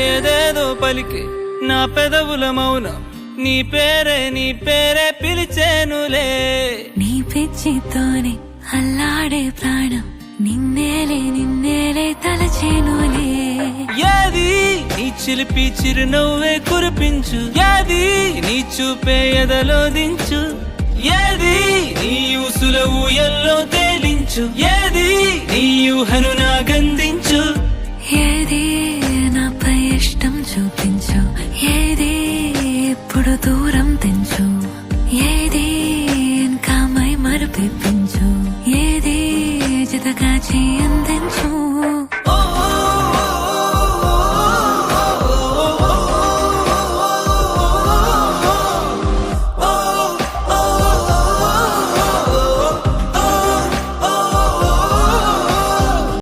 ఏదేదో పలికి నా పెదవుల మౌనం నీ పేరే పిలిచేనులే. నీ పిచ్చితోనే అల్లాడే ప్రాణం నిన్నేలే తలచేనులే. ఏది నీ చిలిపి చిరునవ్వే కురిపించు, ఏది నీ చూపే ఎదలో దించు, ఏది నీ ఊసుల ఊయల్లో తేలించు, ఏది నీ ఊహను నాగందించు. ఏది నాపై ఇష్టం చూపించు, ఏది ఇప్పుడు దూరం తెంచు, ఏది ఇంకా మై మరిపించు, ఏది జతగా చేయ